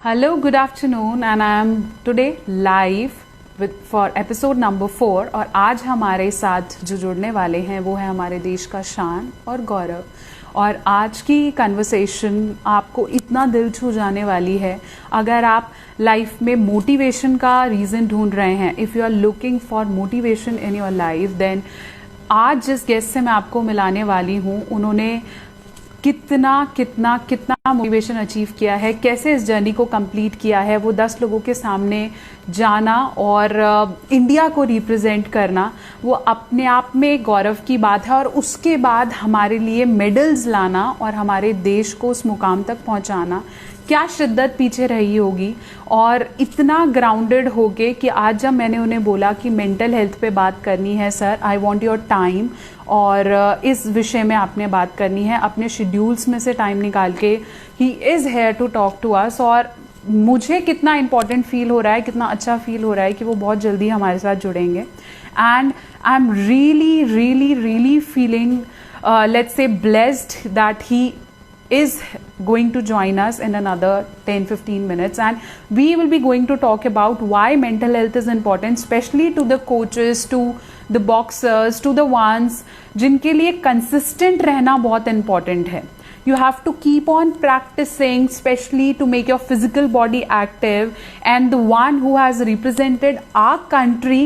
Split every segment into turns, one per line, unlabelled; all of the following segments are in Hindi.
Hello, good afternoon, and I am today live for episode number 4। और आज हमारे साथ जो जुड़ने वाले हैं वो है हमारे देश का शान और गौरव। और आज की कन्वर्सेशन आपको इतना दिल छू जाने वाली है। अगर आप लाइफ में मोटिवेशन का रीज़न ढूंढ रहे हैं, if you are looking for motivation in your life, then आज जिस गेस्ट से मैं आपको मिलाने वाली हूँ, उन्होंने कितना कितना कितना मोटिवेशन अचीव किया है, कैसे इस जर्नी को कंप्लीट किया है, वो 10 लोगों के सामने जाना और इंडिया को रिप्रेजेंट करना, वो अपने आप में गौरव की बात है। और उसके बाद हमारे लिए मेडल्स लाना और हमारे देश को उस मुकाम तक पहुंचाना, क्या शिद्दत पीछे रही होगी। और इतना ग्राउंडेड होके कि आज जब मैंने उन्हें बोला कि मेंटल हेल्थ पे बात करनी है sir, I want your time, और इस विषय में आपने बात करनी है, अपने शेड्यूल्स में से टाइम निकाल के ही is here to talk to us. और मुझे कितना इम्पॉर्टेंट फील हो रहा है, कितना अच्छा फील हो रहा है कि वो बहुत जल्दी हमारे साथ जुड़ेंगे। And I am really really really feeling let's say blessed that he is going to join us in another 10-15 minutes, and we will be going to talk about why mental health is important, especially to the coaches, to the boxers, to the ones जिनके लिए consistent रहना बहुत important है। You have to keep on practicing, especially to make your physical body active, and the one who has represented our country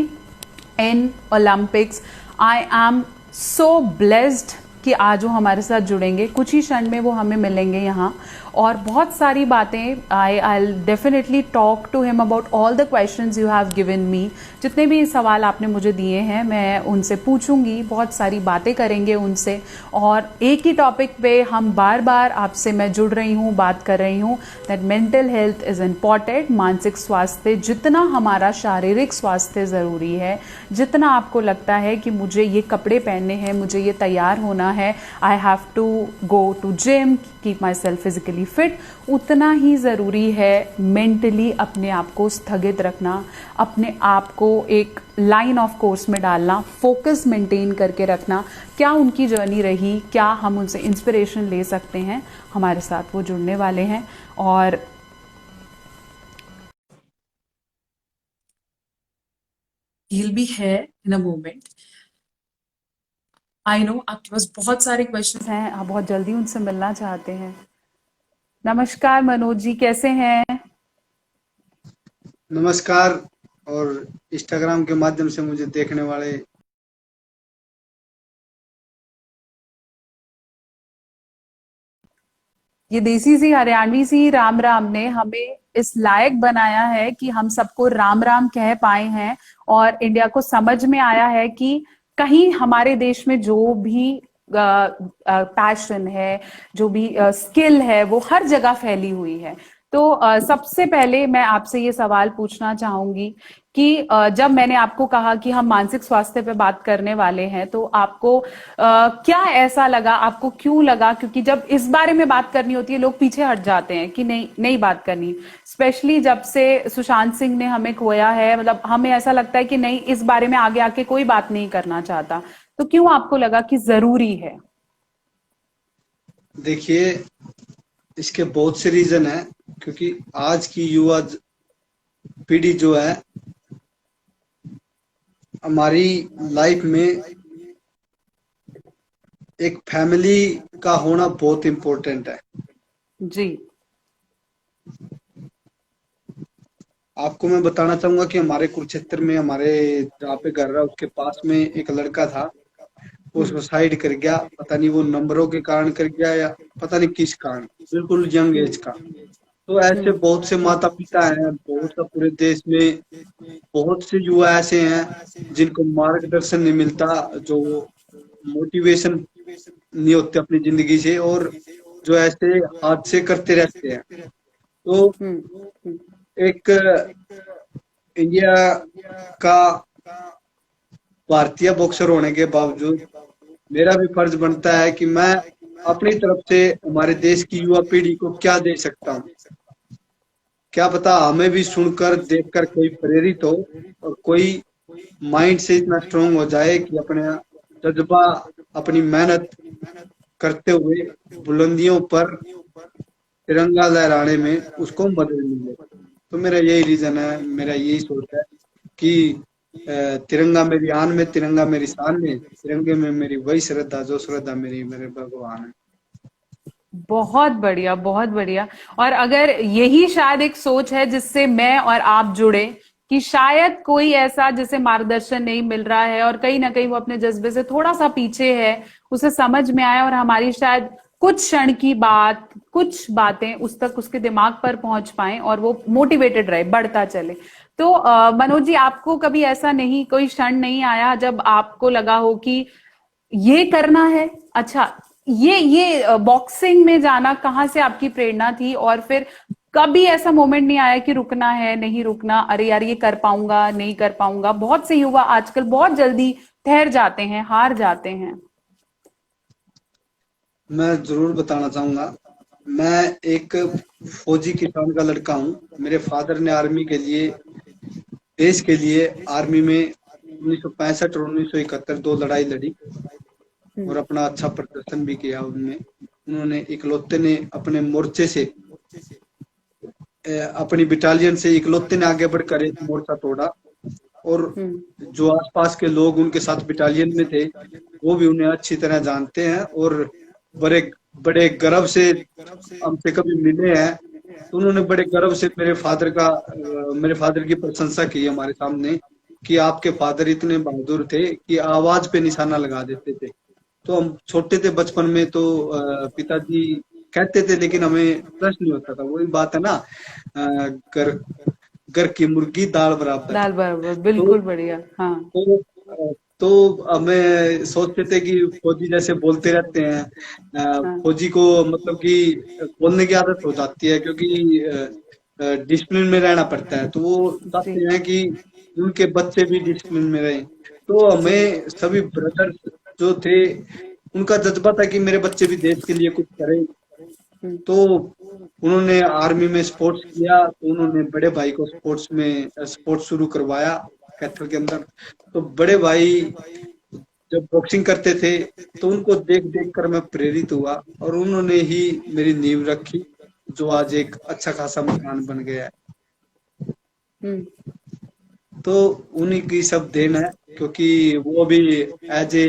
in Olympics, I am so blessed कि आज वो हमारे साथ जुड़ेंगे। कुछ ही क्षण में वो हमें मिलेंगे यहाँ, और बहुत सारी बातें I definitely talk to him about all the questions you have given me. जितने भी सवाल आपने मुझे दिए हैं मैं उनसे पूछूंगी, बहुत सारी बातें करेंगे उनसे, और एक ही टॉपिक पे हम बार बार आपसे मैं जुड़ रही हूँ, बात कर रही हूँ that mental health is important. मानसिक स्वास्थ्य जितना हमारा शारीरिक स्वास्थ्य ज़रूरी है, जितना आपको लगता है कि मुझे ये कपड़े पहनने हैं, मुझे ये तैयार होना है, I have to go to gym, keep myself physically fit, उतना ही ज़रूरी है मेंटली अपने आप को स्थगित रखना, अपने आप को एक लाइन ऑफ कोर्स में डालना, फोकस मेंटेन करके रखना। क्या उनकी जर्नी रही, क्या हम उनसे इंस्पिरेशन ले सकते हैं। हमारे साथ वो जुड़ने वाले हैं और he'll be here in a moment। I know आपके पास बहुत सारे क्वेश्चंस हैं, आप बहुत जल्दी उनसे मिलना चाहते हैं। नमस्कार मनोज जी, कैसे हैं?
नमस्कार। और इंस्टाग्राम के माध्यम से मुझे देखने वाले
ये देसी सी हरियाणवी सी राम राम ने हमें इस लायक बनाया है कि हम सबको राम राम कह पाए हैं, और इंडिया को समझ में आया है कि कहीं हमारे देश में जो भी पैशन है, जो भी स्किल है, वो हर जगह फैली हुई है। तो सबसे पहले मैं आपसे ये सवाल पूछना चाहूंगी कि जब मैंने आपको कहा कि हम मानसिक स्वास्थ्य पे बात करने वाले हैं, तो आपको क्या ऐसा लगा, आपको क्यों लगा? क्योंकि जब इस बारे में बात करनी होती है लोग पीछे हट जाते हैं कि नहीं नहीं बात करनी, स्पेशली जब से सुशांत सिंह ने हमें खोया है, मतलब हमें ऐसा लगता है कि नहीं, इस बारे में आगे आके कोई बात नहीं करना चाहता। तो क्यों आपको लगा कि जरूरी है?
देखिए, इसके बहुत से रीजन है, क्योंकि आज की युवा पीढ़ी जो है हमारी लाइफ में एक फैमिली का होना बहुत इम्पोर्टेंट है।
जी।
आपको मैं बताना चाहूंगा कि हमारे कुरुक्षेत्र में, हमारे जहाँ पे घर रहा उसके पास में एक लड़का था, वो सुसाइड कर गया। पता नहीं वो नंबरों के कारण कर गया या पता नहीं किस कारण, बिल्कुल यंग एज का। तो ऐसे बहुत से माता पिता हैं, बहुत सा पूरे देश में बहुत से युवा ऐसे हैं जिनको मार्गदर्शन नहीं मिलता, जो मोटिवेशन नहीं होते अपनी जिंदगी से, और जो ऐसे हादसे करते रहते हैं। तो एक इंडिया का भारतीय बॉक्सर होने के बावजूद मेरा भी फर्ज बनता है कि मैं अपनी तरफ से हमारे देश की युवा पीढ़ी को क्या दे सकता हूँ। क्या पता हमें भी सुनकर देखकर कोई प्रेरित हो और कोई माइंड से इतना स्ट्रोंग हो जाए कि अपने जज्बा, अपनी मेहनत करते हुए बुलंदियों पर तिरंगा लहराने में उसको मदद मिले। तो मेरा यही रीजन है, मेरा यही सोच है कि तिरंगा मेरी आन में, तिरंगा मेरी शान में, तिरंगे में मेरी वही श्रद्धा जो श्रद्धा मेरी मेरे भगवान है।
बहुत बढ़िया, बहुत बढ़िया। और अगर यही शायद एक सोच है जिससे मैं और आप जुड़े, कि शायद कोई ऐसा जिसे मार्गदर्शन नहीं मिल रहा है और कहीं ना कहीं वो अपने जज्बे से थोड़ा सा पीछे है, उसे समझ में आए और हमारी शायद कुछ क्षण की बात, कुछ बातें उस तक, उसके दिमाग पर पहुंच पाए और वो मोटिवेटेड रहे, बढ़ता चले। तो मनोज जी, आपको कभी ऐसा नहीं, कोई क्षण नहीं आया जब आपको लगा हो कि ये करना है? अच्छा, ये बॉक्सिंग में जाना कहाँ से आपकी प्रेरणा थी? और फिर कभी ऐसा मोमेंट नहीं आया कि रुकना है, नहीं रुकना, अरे यार ये कर पाऊंगा नहीं कर पाऊंगा? बहुत से युवा आजकल बहुत जल्दी ठहर जाते हैं, हार जाते हैं।
मैं जरूर बताना चाहूंगा। मैं एक फौजी किसान का लड़का हूँ। मेरे फादर ने आर्मी के लिए, देश के लिए आर्मी में 1965 और 1971 दो लड़ाई लड़ी और
हम्म।
अपना अच्छा प्रदर्शन भी किया उनमें। उन्होंने इकलौते ने अपने मोर्चे से, अपनी बटालियन से इकलौते ने आगे बढ़कर एक मोर्चा तोड़ा। और
हम्म।
जो आसपास के लोग उनके साथ बटालियन में थे वो भी उन्हें अच्छी तरह जानते हैं और बड़े बड़े गर्व से हमसे कभी मिले हैं। तो उन्होंने बड़े गर्व से मेरे फादर की प्रशंसा की हमारे सामने, कि आपके फादर इतने बहादुर थे कि आवाज पे निशाना लगा देते थे। तो हम छोटे थे बचपन में, तो पिताजी कहते थे लेकिन हमें ट्रस्ट नहीं होता था। वही बात है ना, घर घर की मुर्गी दाल बराबर।
दाल बराबर,
तो
बिल्कुल बढ़िया। हाँ।
तो तो हमें सोचते थे कि फौजी जैसे बोलते रहते हैं,
हाँ।
फौजी को मतलब कि बोलने की आदत हो जाती है, क्योंकि डिसिप्लिन में रहना पड़ता है। तो वो
जी।
चाहते हैं कि उनके बच्चे भी डिसिप्लिन में रहें। तो
जी।
हमें सभी ब्रदर्स जो थे, उनका जज्बा था कि मेरे बच्चे भी देश के लिए कुछ करें।
हम्म।
तो उन्होंने आर्मी में स्पोर्ट्स किया, तो उन्होंने बड़े भाई को स्पोर्ट्स शुरू करवाया कैथल के अंदर। तो बड़े भाई जब बॉक्सिंग करते थे तो उनको देख देख कर मैं प्रेरित हुआ और उन्होंने ही मेरी नींव रखी, जो आज एक अच्छा खासा मकान बन गया है।
हम्म।
तो उन्हीं की सब देन है, क्योंकि वो भी एज ए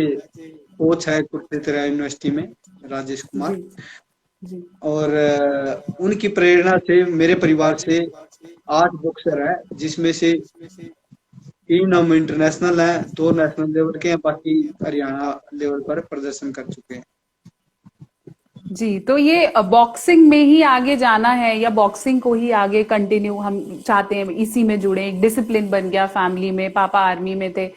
कोच है कुरुक्षेत्र यूनिवर्सिटी में, राजेश
जी।
कुमार।
जी।
और उनकी प्रेरणा से मेरे परिवार से 8 बॉक्सर है, जिसमें से 3 हम इंटरनेशनल हैं, 2 नेशनल लेवल के हैं, बाकी हरियाणा लेवल पर प्रदर्शन कर चुके हैं।
जी, तो ये बॉक्सिंग में ही आगे जाना है या बॉक्सिंग को ही आगे कंटिन्यू हम चाहते हैं, इसी में जुड़े, एक डिसिप्लिन बन गया फैमिली में, पापा आर्मी में थे?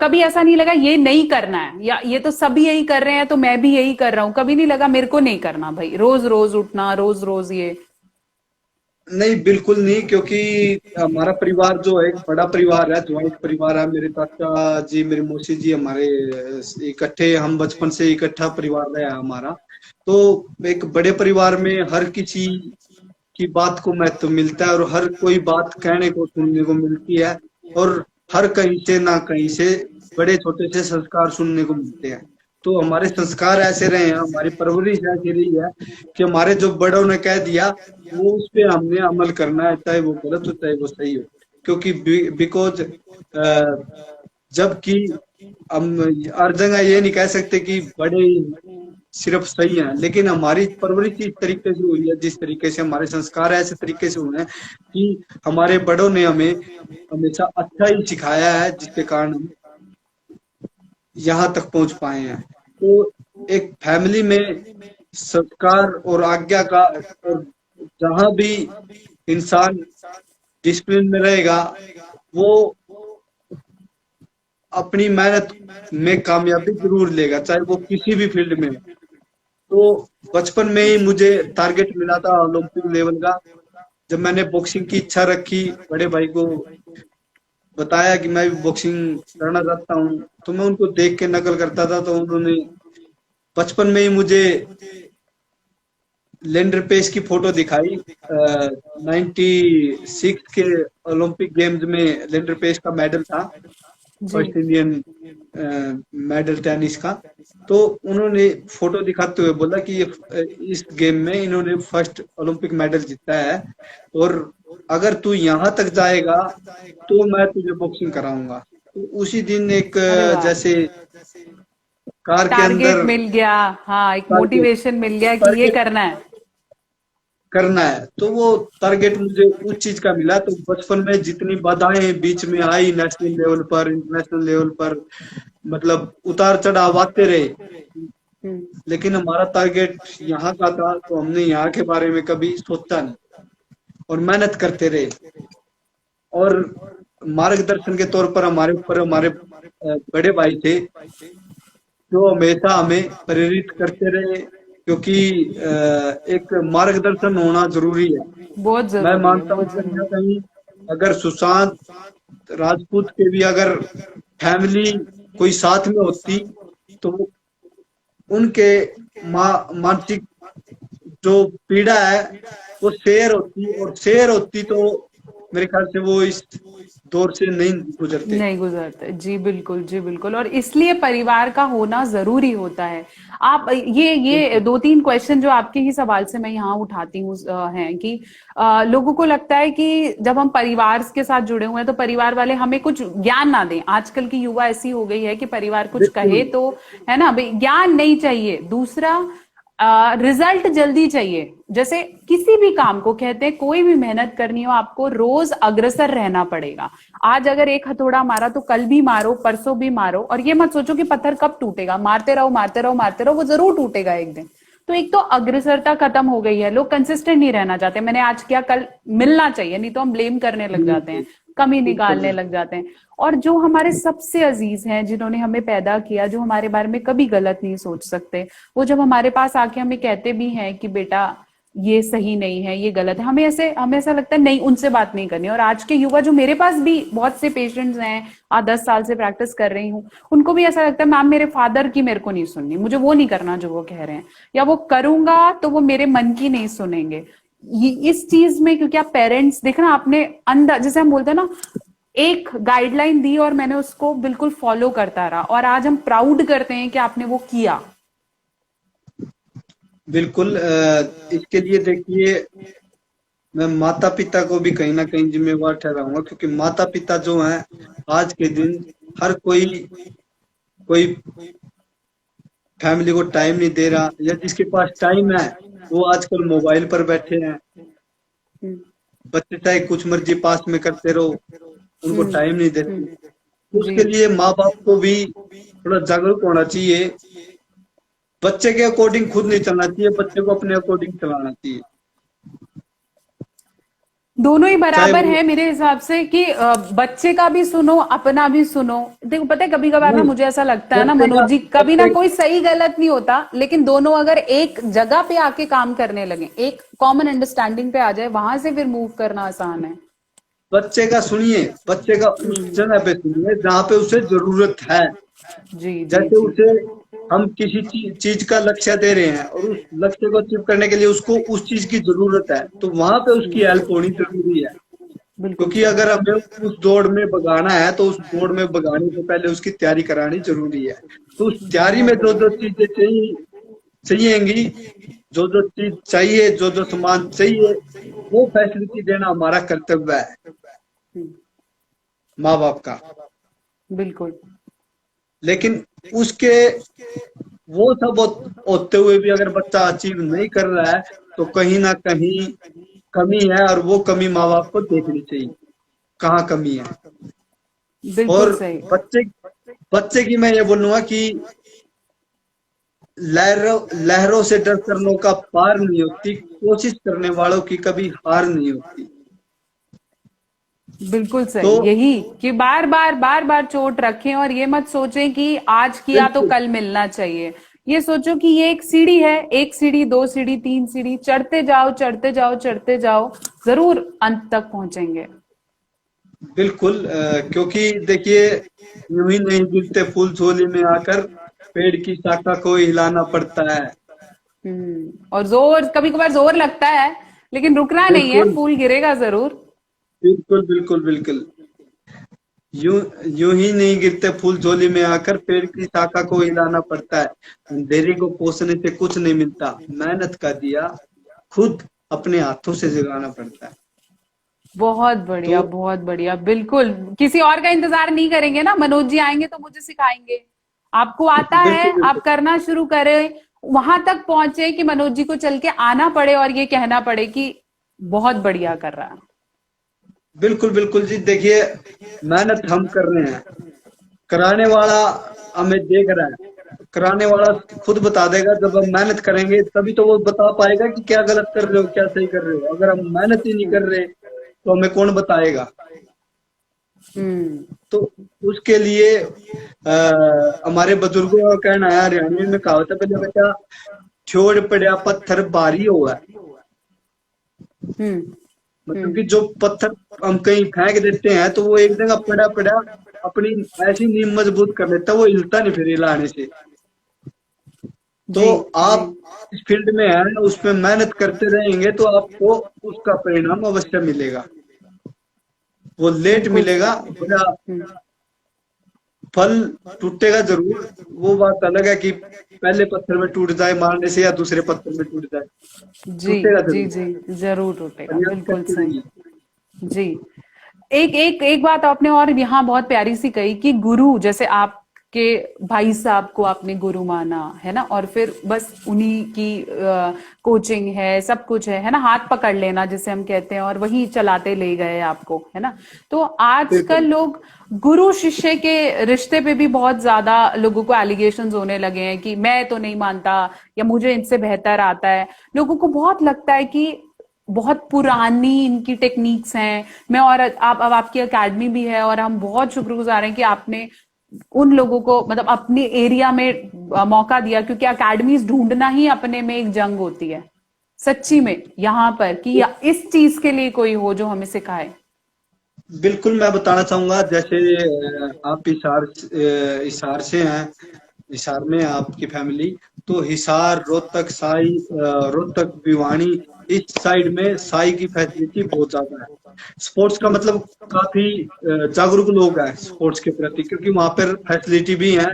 कभी ऐसा नहीं लगा ये नहीं करना है, या ये तो सभी यही कर रहे हैं तो मैं भी यही कर रहा हूँ? कभी नहीं लगा मेरे को नहीं करना भाई, रोज रोज उठना, रोज रोज ये?
नहीं, बिल्कुल नहीं, क्योंकि हमारा परिवार जो है एक बड़ा परिवार है, ज्वाइंट परिवार है। मेरे चाचा जी, मेरी मौसी जी, हमारे इकट्ठे, हम बचपन से इकट्ठा परिवार रहा है हमारा। तो एक बड़े परिवार में हर किसी की बात को महत्व मिलता है और हर कोई बात कहने को सुनने को मिलती है। और हर कहीं से ना कहीं से बड़े छोटे से संस्कार सुनने को मिलते हैं। तो हमारे संस्कार ऐसे रहे हैं, हमारी परवरिश ऐसी रही है कि हमारे जो बड़ों ने कह दिया वो उस पे हमने अमल करना है, चाहे वो गलत हो चाहे वो सही हो। क्योंकि बिकॉज जबकि हम हर जगह ये नहीं कह सकते कि बड़े सिर्फ सही हैं, लेकिन हमारी परवरिश इस तरीके से हुई है, जिस तरीके से हमारे संस्कार ऐसे तरीके से हुए हैं कि हमारे बड़ों ने हमें हमेशा अच्छा ही सिखाया है, जिसके कारण हम यहाँ तक पहुंच पाए हैं। तो एक फैमिली में संस्कार और आज्ञा का, और जहां भी इंसान डिसिप्लिन में रहेगा वो अपनी मेहनत में कामयाबी जरूर लेगा, चाहे वो किसी भी फील्ड में हो। तो बचपन में ही मुझे टारगेट मिला था ओलंपिक लेवल का। जब मैंने बॉक्सिंग की इच्छा रखी, बड़े भाई को बताया कि मैं भी बॉक्सिंग करना चाहता हूँ, तो मैं उनको देख के नकल करता था। तो उन्होंने बचपन में ही मुझे लेंडर पेस की फोटो दिखाई। 96 के ओलंपिक गेम्स में लेंडर पेस का मेडल था।
जी।
फर्स्ट इंडियन मेडल टेनिस का। तो उन्होंने फोटो दिखाते हुए बोला कि इस गेम में इन्होंने फर्स्ट ओलंपिक मेडल जीता है, और अगर तू यहाँ तक जाएगा तो मैं तुझे बॉक्सिंग कराऊंगा। तो उसी दिन एक
अरे वाह,
जैसे कार के
टारगेट
अंदर
मिल गया। हाँ, एक
टारगेट
मोटिवेशन मिल गया कि ये
टारगेट
करना है।
करना है, तो वो टारगेट मुझे उस चीज का मिला। तो बचपन में जितनी बाधाएं बीच में आई, नेशनल लेवल पर, इंटरनेशनल लेवल पर, मतलब उतार चढ़ाव आते रहे,
हम्म।
लेकिन हमारा टारगेट यहाँ का था, तो हमने यहाँ के बारे में कभी सोचा नहीं और मेहनत करते रहे। और मार्गदर्शन के तौर पर हमारे ऊपर हमारे बड़े भाई थे, जो हमेशा हमें प्रेरित करते रहे, क्योंकि एक मार्गदर्शन होना जरूरी है।
बहुत
मैं
जरूरी है,
मानता हूँ
बहुत
कहीं ना
जरूरी।
कहीं अगर सुशांत राजपूत के भी अगर फैमिली कोई साथ में होती, तो उनके मानसिक जो पीड़ा है वो शेयर होती, और शेयर होती तो मेरे ख्याल से वो इस दौर से नहीं गुजरते।
नहीं गुजरते, जी बिल्कुल, जी बिल्कुल। और इसलिए परिवार का होना जरूरी होता है। आप ये
बिल्कुल।
दो तीन क्वेश्चन जो आपके ही सवाल से मैं यहाँ उठाती हूँ, हैं कि लोगों को लगता है कि जब हम परिवार के साथ जुड़े हुए हैं तो परिवार वाले हमें कुछ ज्ञान ना दें। आजकल की युवा ऐसी हो गई है कि परिवार कुछ कहे
बिल्कुल।
तो, है ना भाई, ज्ञान नहीं चाहिए। दूसरा, रिजल्ट जल्दी चाहिए। जैसे किसी भी काम को कहते हैं, कोई भी मेहनत करनी हो आपको रोज अग्रसर रहना पड़ेगा। आज अगर एक हथौड़ा मारा तो कल भी मारो, परसों भी मारो, और ये मत सोचो कि पत्थर कब टूटेगा। मारते रहो, मारते रहो, मारते रहो, वो जरूर टूटेगा एक दिन। तो एक तो अग्रसरता खत्म हो गई है, लोग कंसिस्टेंट नहीं रहना चाहते। मैंने आज किया, कल मिलना चाहिए, नहीं तो हम ब्लेम करने लग जाते हैं,
बिल्कुल।
कमी
बिल्कुल।
निकालने लग जाते हैं। और जो हमारे सबसे अजीज हैं, जिन्होंने हमें पैदा किया, जो हमारे बारे में कभी गलत नहीं सोच सकते, वो जब हमारे पास आके हमें कहते भी हैं कि बेटा ये सही नहीं है, ये गलत है, हमें ऐसा लगता है नहीं, उनसे बात नहीं करनी। और आज के युवा जो मेरे पास भी बहुत से पेशेंट्स हैं, आज 10 साल से प्रैक्टिस कर रही हूँ, उनको भी ऐसा लगता है मैम मेरे फादर की मेरे को नहीं सुननी, मुझे वो नहीं करना जो वो कह रहे हैं, या वो करूंगा तो वो मेरे मन की नहीं सुनेंगे। ये इस चीज में, क्योंकि आप पेरेंट्स देखना, आपने अंदर, जैसे हम बोलते हैं ना, एक गाइडलाइन दी और मैंने उसको बिल्कुल फॉलो करता रहा, और आज हम प्राउड करते हैं कि आपने वो किया।
बिल्कुल। इसके लिए देखिए, मैं माता पिता को भी कहीं ना कहीं जिम्मेवार ठहराऊंगा, क्योंकि माता पिता जो हैं आज के दिन, हर कोई कोई फैमिली को टाइम नहीं दे रहा, या जिसके पास टाइम है वो आजकल मोबाइल पर बैठे हैं।
हम्म।
बच्चे चाहे कुछ मर्जी पास में करते रहो, उनको टाइम नहीं देते। तो
जी।
उसके लिए माँ बाप को भी थोड़ा जागरूक होना चाहिए। बच्चे के अकॉर्डिंग खुद नहीं चलना चाहिए, बच्चे को अपने अकॉर्डिंग चलाना चाहिए।
दोनों ही
चाहे
बराबर
वो
है मेरे हिसाब से कि बच्चे का भी सुनो, अपना भी सुनो। देखो पता है, कभी कभार ना
नहीं,
मुझे ऐसा लगता है ना
बच्चे का
मनोज जी, कभी ना
बच्चे
कोई सही गलत नहीं होता, लेकिन दोनों अगर एक जगह पे आके काम करने लगे, एक कॉमन अंडरस्टैंडिंग पे आ जाए, वहां से फिर मूव करना आसान है।
बच्चे का सुनिए, बच्चे का उस जगह पे सुनिए जहाँ पे उसे जरूरत है।
जी जी
जैसे
जी।
उसे हम किसी चीज का लक्ष्य दे रहे हैं, और उस लक्ष्य को अचीव करने के लिए उसको उस चीज की जरूरत है, तो वहां पे उसकी हेल्प होनी जरूरी है।
बिल्कुल
क्योंकि
सही।
अगर हमें उस दौड़ में भगाना है, तो उस दौड़ में भगाने से पहले उसकी तैयारी करानी जरूरी है। तो उस तैयारी में
बहुत
जो जो
बढ़िया।
चीजें चाहिएंगी, जो जो चीज चाहिए, जो जो सामान चाहिए, वो फैसिलिटी देना हमारा कर्तव्य है,
हम्म,
माँ बाप का।
बिल्कुल।
लेकिन उसके वो सब होते हुए भी अगर बच्चा अचीव नहीं कर रहा है, तो कहीं ना कहीं कमी है, और वो कमी माँ बाप को देखनी चाहिए, कहाँ कमी है।
बिल्कुल
और
सही।
बच्चे बच्चे की मैं ये बोलूंगा कि लहरों लहरों से डर करनों का पार नहीं होती, कोशिश करने वालों की कभी हार नहीं होती।
बिल्कुल
तो
सही, यही कि बार बार बार बार चोट रखें, और ये मत सोचें कि आज किया तो
बिल्कुल।
कल मिलना चाहिए। ये सोचो कि ये एक सीढ़ी है, एक सीढ़ी, दो सीढ़ी, तीन सीढ़ी, चढ़ते जाओ, चढ़ते जाओ, चढ़ते जाओ, जरूर अंत तक पहुंचेंगे।
बिल्कुल। क्योंकि देखिए, यूं ही नहीं गिरते फूल झोली में आकर, पेड़ की शाखा को हिलाना पड़ता है।
और जोर, कभी कभार जोर लगता है, लेकिन रुकना नहीं है,
बिल्कुल।
फूल गिरेगा जरूर।
बिल्कुल। बिल्कुल। बिल्कुल। यूं यूं ही नहीं गिरते फूल झोली में आकर, पेड़ की शाखा को हिलाना पड़ता है। अंधेरे को पोसने से कुछ नहीं मिलता, मेहनत का दिया खुद अपने हाथों से जगाना पड़ता है।
बहुत
तो
बढ़िया, बहुत बढ़िया। बिल्कुल, किसी और का इंतजार नहीं करेंगे ना, मनोज जी आएंगे तो मुझे सिखाएंगे। आपको आता है,
बिल्कुल बिल्कुल
आप करना शुरू करें, वहां तक पहुंचे कि मनोज जी को चल के आना पड़े और ये कहना पड़े कि बहुत बढ़िया कर रहा है।
बिल्कुल बिल्कुल जी, देखिए मेहनत हम कर रहे हैं, कराने वाला हमें देख रहा है। कराने वाला खुद बता देगा, जब हम मेहनत करेंगे तभी तो वो बता पाएगा कि क्या गलत कर रहे हो क्या सही कर रहे हो। अगर हम मेहनत ही नहीं कर रहे तो हमें कौन बताएगा।
हम्म।
तो उसके लिए हमारे बुजुर्गों का कहना है, हरियाणवी में कहावत है, पहले बेटा छोड़ पड़ा पत्थर भारी हुआ है।
हम्म।
मतलब
हम्म।
कि जो पत्थर हम कहीं फेंक देते हैं तो वो एक जगह पड़ा पड़ा अपनी ऐसी नींव मजबूत कर लेता है, वो हिलता नहीं फिर हिलाने से। तो
जी। जी।
आप इस फील्ड में हैं, उसमें मेहनत करते रहेंगे तो आपको उसका परिणाम अवश्य मिलेगा। वो लेट
बिल्कुल सही।
मिलेगा, बड़ा फल टूटेगा जरूर। वो बात अलग है कि पहले पत्थर में टूट जाए मारने से या दूसरे पत्थर में टूट जाए,
जी।
टूटेगा
जी।
जरूर।
जी। जरूर टूटेगा,
प्रयास
बिल्कुल
करते
सही।
रहिए।
जी। एक एक एक बात आपने और यहाँ बहुत प्यारी सी कही कि गुरु, जैसे आपके भाई साहब को आपने गुरु माना है ना, और फिर बस उन्हीं की कोचिंग है, सब कुछ है ना, हाथ पकड़ लेना जिसे हम कहते हैं, और वही चलाते ले गए आपको, है ना। तो आजकल
बिल्कुल
लोग गुरु शिष्य के रिश्ते पे भी बहुत ज्यादा लोगों को एलिगेशंस होने लगे हैं कि मैं तो नहीं मानता, या मुझे इनसे बेहतर आता है। लोगों को बहुत लगता है कि बहुत पुरानी इनकी टेक्निक्स हैं। मैं और आप, अब आपकी एकेडमी भी है, और हम बहुत शुक्रगुजार हैं कि आपने उन लोगों को मतलब अपने एरिया में मौका दिया, क्योंकि एकेडमीज ढूंढना ही अपने में एक जंग होती है सच्ची में, यहाँ पर कि इस चीज के लिए कोई हो जो हमें सिखाए।
बिल्कुल मैं बताना चाहूंगा, जैसे आप हिसार से हैं, हिसार में है आपकी फैमिली। तो हिसार, रोहतक, रोहतक, भिवानी, इस साइड में साई की फैसिलिटी बहुत ज्यादा है। स्पोर्ट्स का मतलब काफी जागरूक लोग हैं स्पोर्ट्स के प्रति, क्योंकि वहां पर फैसिलिटी भी है,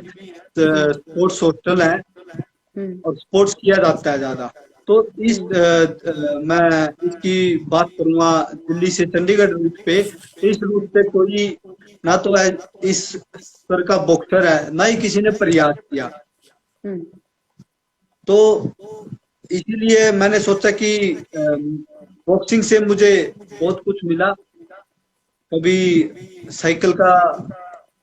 स्पोर्ट्स हॉस्टल है
हम्म।
और स्पोर्ट्स किया जाता है ज्यादा। तो मैं इसकी बात करूंगा दिल्ली से चंडीगढ़ रूट पे। इस रूट पे कोई ना तो है इस स्तर का बॉक्सर है, ना ही किसी ने प्रयास किया।
हम्म।
तो इसीलिए मैंने सोचा कि बॉक्सिंग से मुझे बहुत कुछ मिला। कभी साइकिल का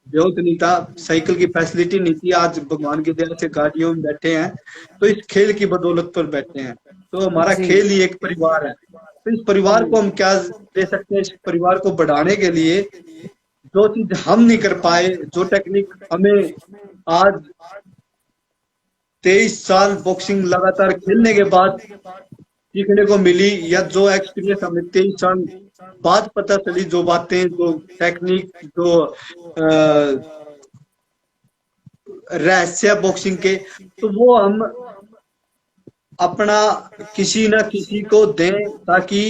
जरूरत नहीं था, साइकिल की फैसिलिटी नहीं थी, आज भगवान की दया से गाड़ियों में बैठे हैं तो इस खेल की बदौलत पर बैठे हैं। तो हमारा
जी।
खेल ही एक परिवार है। तो इस परिवार को हम क्या दे सकते हैं, इस परिवार को बढ़ाने के लिए जो चीज हम नहीं कर पाए, जो टेक्निक हमें आज 23 साल बॉक्सिंग लगातार खेलने के बाद सीखने को मिली, या जो एक्सपीरियंस हमें 23 साल बाद पता चली, जो बातें, जो टेक्निक, जो रहस्य बॉक्सिंग के, तो वो हम अपना किसी न किसी को दें, ताकि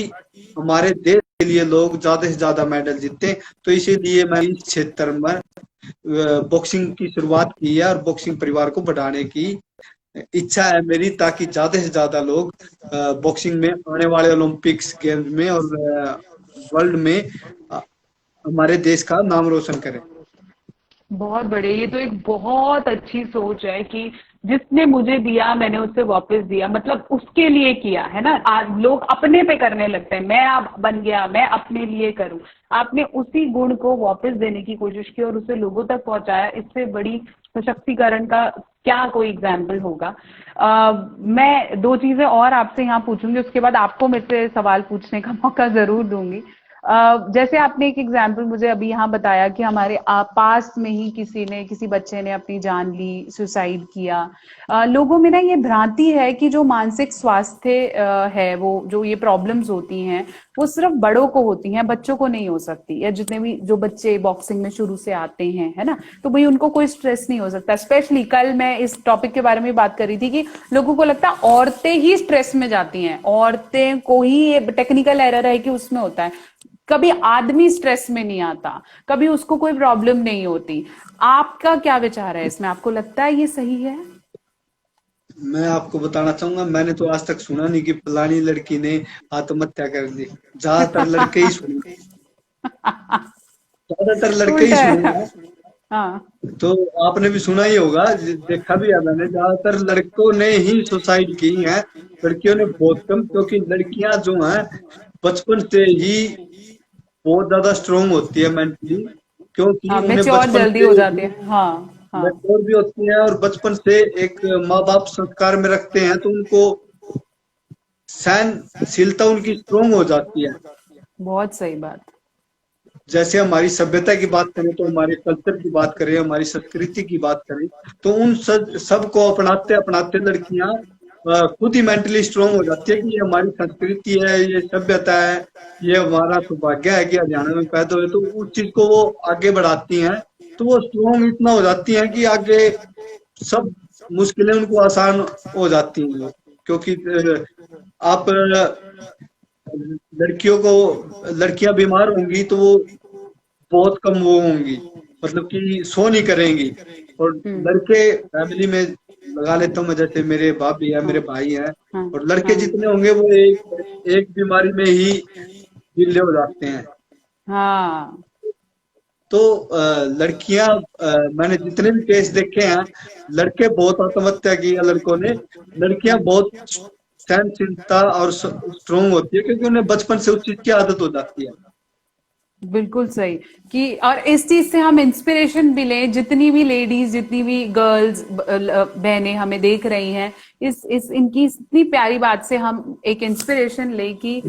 हमारे देश के लिए लोग ज्यादा से ज्यादा मेडल जीतें। तो इसीलिए मैं इस क्षेत्र में बॉक्सिंग की शुरुआत की है और बॉक्सिंग परिवार को बढ़ाने की इच्छा है मेरी, ताकि ज्यादा से ज्यादा लोग बॉक्सिंग में आने वाले ओलंपिक्स गेम्स में और वर्ल्ड में अ, हमारे देश का नाम रोशन करें।
बहुत बढ़िया, ये तो एक बहुत अच्छी सोच है कि जिसने मुझे दिया मैंने उससे वापस दिया, मतलब उसके लिए किया है ना। आज लोग अपने पे करने लगते हैं, मैं अब बन गया, मैं अपने लिए करूं। आपने उसी गुण को वापस देने की कोशिश की और उसे लोगों तक पहुंचाया। इससे बड़ी सशक्तिकरण का क्या कोई एग्जाम्पल होगा। मैं दो चीजें और आपसे यहाँ पूछूंगी, उसके बाद आपको मेरे से सवाल पूछने का मौका जरूर दूंगी। जैसे आपने एक एग्जाम्पल मुझे अभी यहाँ बताया कि हमारे पास में ही किसी बच्चे ने अपनी जान ली, सुसाइड किया। लोगों में ना ये भ्रांति है कि जो मानसिक स्वास्थ्य है, वो जो ये प्रॉब्लम्स होती हैं वो सिर्फ बड़ों को होती हैं, बच्चों को नहीं हो सकती। या जितने भी जो बच्चे बॉक्सिंग में शुरू से आते हैं, है ना, तो भाई उनको कोई स्ट्रेस नहीं हो सकता। स्पेशली कल मैं इस टॉपिक के बारे में बात कर रही थी कि लोगों को लगता है औरतें ही स्ट्रेस में जाती हैं, औरतें को ही टेक्निकल एरर है कि उसमें होता है। कभी आदमी स्ट्रेस में नहीं आता, कभी उसको कोई प्रॉब्लम नहीं होती। आपका क्या विचार है इसमें? आपको लगता है ये सही है?
मैं आपको बताना चाहूंगा, मैंने तो आज तक सुना नहीं कि फलानी लड़की ने आत्महत्या कर ली। ज्यादातर लड़के ही सुने, ज्यादातर लड़के ही
उल्टा है।
सुनूंगा।
हाँ।
तो आपने भी सुना ही होगा, देखा भी है मैंने, ज्यादातर लड़कों ने ही सुसाइड की है। लड़कियों ने बहुत कम, क्योंकि लड़कियां जो हैं बचपन से ही बहुत ज्यादा स्ट्रोंग होती है मेंटली, क्योंकि
हाँ,
उन्हें
मैच्योर
बचपन
जल्दी
से
हो जाते हैं। हाँ। हाँ।
मैच्योर भी होती हैं, और बचपन से एक माँ बाप संस्कार में रखते हैं, तो उनको सहनशीलता उनकी स्ट्रोंग हो जाती है।
बहुत सही बात।
जैसे हमारी सभ्यता की बात करें, तो हमारे कल्चर की बात करें, हमारी संस्कृति की बात करें, तो उन सब को अपनाते अपनाते लड़कियां खुद ही मेंटली स्ट्रोंग हो जाती है कि ये हमारी संस्कृति है, ये सभ्यता है, ये हमारा सौभाग्य है कि हरियाणा में पैदा हुए। तो उस चीज को वो आगे बढ़ाती हैं, तो वो स्ट्रोंग इतना हो जाती हैं कि आगे सब मुश्किलें उनको आसान हो जाती हैं। क्योंकि आप लड़कियों को, लड़कियां बीमार होंगी तो वो बहुत कम वो होंगी, मतलब कि सो नहीं करेंगी। और
हम्म।
लड़के फैमिली में लगा लेता हूँ मैं, जैसे मेरे भाभी है,
हाँ।
मेरे भाई हैं,
हाँ।
और लड़के
हाँ।
जितने होंगे वो एक बीमारी में ही ढीले हो जाते हैं।
हाँ।
तो लड़कियां, मैंने जितने भी केस देखे हैं, लड़के बहुत आत्महत्या की है लड़कों ने, लड़कियां
हम्म।
बहुत सहनशीलता और स्ट्रोंग होती है, क्योंकि उन्हें बचपन से उस चीज की आदत हो जाती है।
बिल्कुल सही। कि और इस चीज से हम इंस्पिरेशन भी लें, जितनी भी लेडीज, जितनी भी गर्ल्स, बहनें हमें देख रही हैं, इस इनकी इतनी प्यारी बात से हम एक इंस्पिरेशन लें कि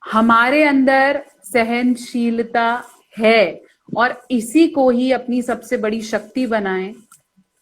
हमारे अंदर सहनशीलता है, और इसी को ही अपनी सबसे बड़ी शक्ति बनाएं,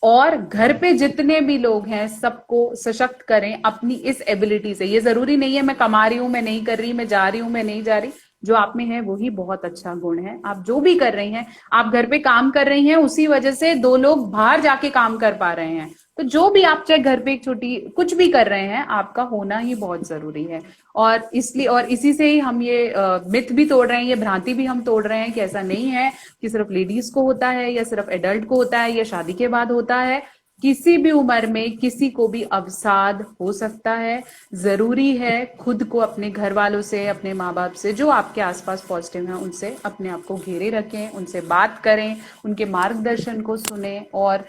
और घर पे जितने भी लोग हैं सबको सशक्त करें अपनी इस एबिलिटी से। ये जरूरी नहीं है मैं कमा रही हूं, मैं नहीं कर रही, मैं जा रही हूं, मैं नहीं जा रही। जो आप में है वही बहुत अच्छा गुण है। आप जो भी कर रही हैं, आप घर पे काम कर रही हैं, उसी वजह से दो लोग बाहर जाके काम कर पा रहे हैं। तो जो भी आप चाहे घर पे एक छोटी कुछ भी कर रहे हैं, आपका होना ही बहुत जरूरी है। और इसलिए, और इसी से ही हम ये मिथ भी तोड़ रहे हैं, ये भ्रांति भी हम तोड़ रहे हैं कि ऐसा नहीं है कि सिर्फ लेडीज को होता है, या सिर्फ एडल्ट को होता है, या शादी के बाद होता है। किसी भी उम्र में किसी को भी अवसाद हो सकता है। जरूरी है खुद को अपने घर वालों से, अपने माँ बाप से, जो आपके आसपास पॉजिटिव हैं, उनसे अपने आप को घेरे रखें, उनसे बात करें, उनके मार्गदर्शन को सुने, और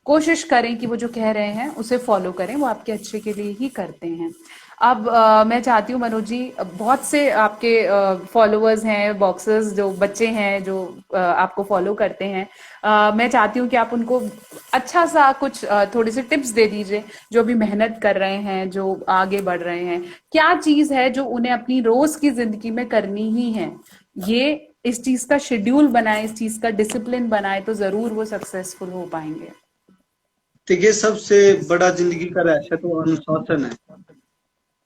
कोशिश करें कि वो जो कह रहे हैं उसे फॉलो करें, वो आपके अच्छे के लिए ही करते हैं। अब मैं चाहती हूँ मनोज जी, बहुत से आपके फॉलोअर्स हैं, बॉक्सर्स, जो बच्चे हैं जो आपको फॉलो करते हैं, मैं चाहती हूँ कि आप उनको अच्छा सा कुछ थोड़ी सी टिप्स दे दीजिए, जो अभी मेहनत कर रहे हैं, जो आगे बढ़ रहे हैं। क्या चीज है जो उन्हें अपनी रोज की जिंदगी में करनी ही है? ये इस चीज का शेड्यूल बनाए, इस चीज का डिसिप्लिन बनाए, तो जरूर वो सक्सेसफुल हो पाएंगे।
देखिए, सबसे बड़ा जिंदगी का रहस्य तो अनुशासन है।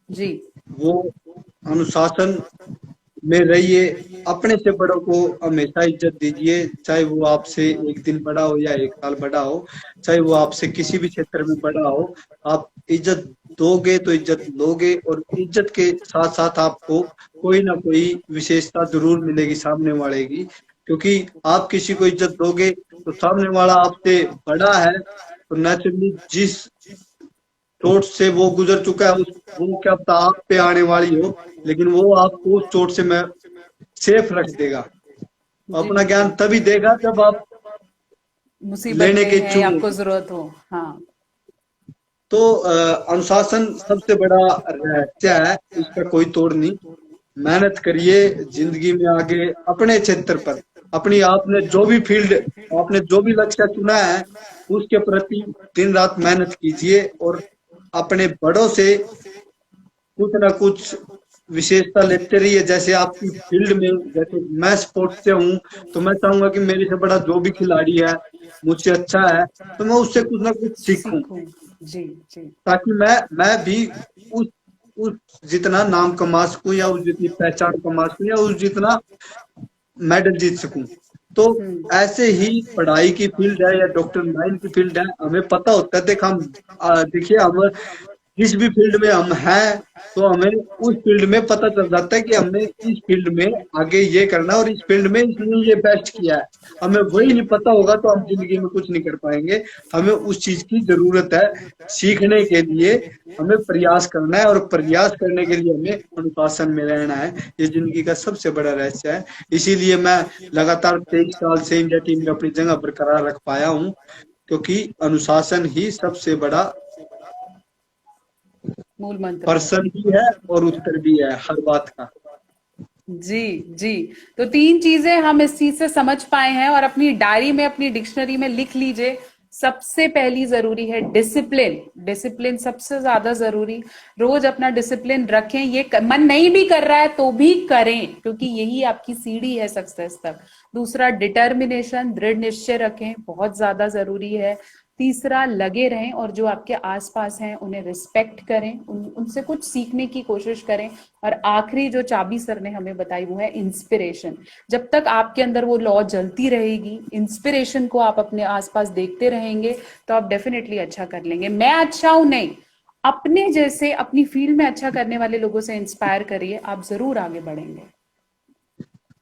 जी।
वो अनुशासन में रहिए, अपने से बड़ों को हमेशा इज्जत दीजिए, चाहे वो आपसे एक दिन बड़ा हो या एक साल बड़ा हो, चाहे वो आपसे किसी भी क्षेत्र में बड़ा हो। आप इज्जत दोगे तो इज्जत लोगे, और इज्जत के साथ साथ आपको कोई ना कोई विशेषता जरूर मिलेगी सामने वाले की। क्योंकि आप किसी को इज्जत दोगे तो सामने वाला आपसे बड़ा है, तो नेचुरली जिस चोट से वो गुजर चुका है, उस वो क्या पता आप पे आने वाली हो, लेकिन वो आपको उस चोट से मैं सेफ रख देगा।
जी।
अपना ज्ञान तभी देगा जब आप
मुसीबत
लेने
में
के
है,
इच्छुक
आपको
होंगे।
जरूरत हो। हाँ।
तो अनुशासन सबसे बड़ा रहस्य है, इसका कोई तोड़ नहीं। मेहनत करिए जिंदगी में आगे, अपने क्षेत्र पर, अपनी आपने जो भी फील्ड, आपने जो भी लक्ष्य चुना है, उसके प्रति दिन रात मेहनत कीजिए, और अपने बड़ों से कुछ ना कुछ विशेषता लेते रहिए। जैसे आपकी फील्ड में, जैसे मैं स्पोर्ट्स से हूँ, तो मैं चाहूंगा कि मेरे से बड़ा जो भी खिलाड़ी है, मुझसे अच्छा है, तो मैं उससे कुछ ना कुछ सीखूं,
सीखूं। जी। जी।
ताकि मैं भी उस उस जितना नाम कमा सकूं, या उस जितनी पहचान कमा सकूं, या उस जितना मेडल जीत सकूं। तो
हम्म।
ऐसे ही पढ़ाई की फील्ड है या डॉक्टर लाइन की फील्ड है, हमें पता होता है। देख हम देखिए, हम जिस भी फील्ड में हम हैं, तो हमें उस फील्ड में पता चल जाता है कि हमने इस फील्ड में आगे ये करना है और इस फील्ड में इसने ये बेस्ट किया है। हमें वही नहीं पता होगा तो हम जिंदगी में कुछ नहीं कर पाएंगे। हमें उस चीज की जरूरत है। सीखने के लिए हमें प्रयास करना है और प्रयास करने के लिए हमें अनुशासन में रहना है। ये जिंदगी का सबसे बड़ा रहस्य है। इसीलिए मैं लगातार 23 साल से इंडिया टीम में अपनी जगह बरकरार रख पाया हूँ, क्योंकि अनुशासन ही सबसे बड़ा
मूल मंत्र है।
पर्सन भी है और उत्तर भी है हर बात का।
जी जी। तो 3 चीजें हम इस चीज से समझ पाए हैं और अपनी डायरी में, अपनी डिक्शनरी में लिख लीजिए। सबसे पहली जरूरी है डिसिप्लिन। डिसिप्लिन सबसे ज्यादा जरूरी। रोज अपना डिसिप्लिन रखें। ये मन नहीं भी कर रहा है तो भी करें, क्योंकि यही आपकी सीढ़ी है सक्सेस तक। दूसरा, डिटर्मिनेशन, दृढ़ निश्चय रखें, बहुत ज्यादा जरूरी है। तीसरा, लगे रहें और जो आपके आसपास हैं उन्हें रिस्पेक्ट करें, उनसे कुछ सीखने की कोशिश करें। और आखिरी जो चाबी सर ने हमें बताई वो है इंस्पिरेशन। जब तक आपके अंदर वो लॉ जलती रहेगी, इंस्पिरेशन को आप अपने आसपास देखते रहेंगे, तो आप डेफिनेटली अच्छा कर लेंगे। मैं अच्छा हूं नहीं, अपने जैसे अपनी फील्ड में अच्छा करने वाले लोगों से इंस्पायर करिए, आप जरूर आगे बढ़ेंगे।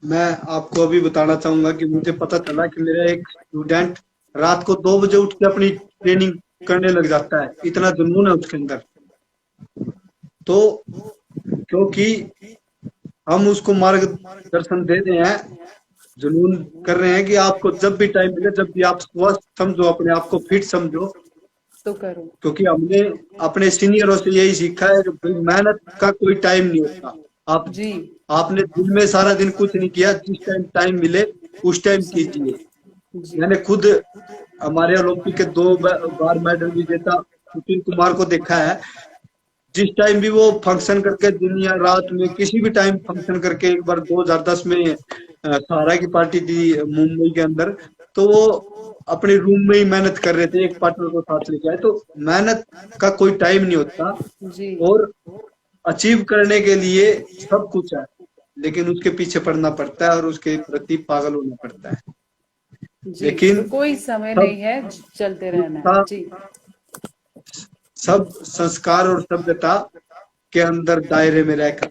मैं आपको अभी बताना चाहूंगा कि मुझे पता चला कि मेरा एक स्टूडेंट रात को 2 बजे उठ के अपनी ट्रेनिंग करने लग जाता है। इतना जुनून है उसके अंदर। तो क्योंकि हम उसको मार्गदर्शन दे रहे हैं, जुनून कर रहे हैं कि आपको जब भी टाइम मिले, जब भी आप स्वस्थ समझो, अपने आप को फिट समझो,
तो करो।
क्योंकि हमने अपने सीनियरों से यही सीखा है कि भाई मेहनत का कोई टाइम नहीं होता। आप
जी
आपने दिन में सारा दिन कुछ नहीं किया, जिस टाइम टाइम मिले उस टाइम कीजिए।
जी
मैंने खुद हमारे ओलंपिक के 2 बार मेडल विजेता सुशील कुमार को देखा है। जिस टाइम भी वो फंक्शन करके, दिन या रात में किसी भी टाइम फंक्शन करके, एक बार 2010 में सहारा की पार्टी थी मुंबई के अंदर, तो वो अपने रूम में ही मेहनत कर रहे थे, एक पार्टनर को साथ लेके आए। तो मेहनत का कोई टाइम नहीं होता।
जी
और अचीव करने के लिए सब कुछ है, लेकिन उसके पीछे पड़ना पड़ता है और उसके प्रति पागल होना पड़ता है।
जी।
लेकिन
तो कोई समय
सब
नहीं है, चलते रहना है
उसका
जी।
सब संस्कार और सभ्यता के अंदर दायरे में रहकर।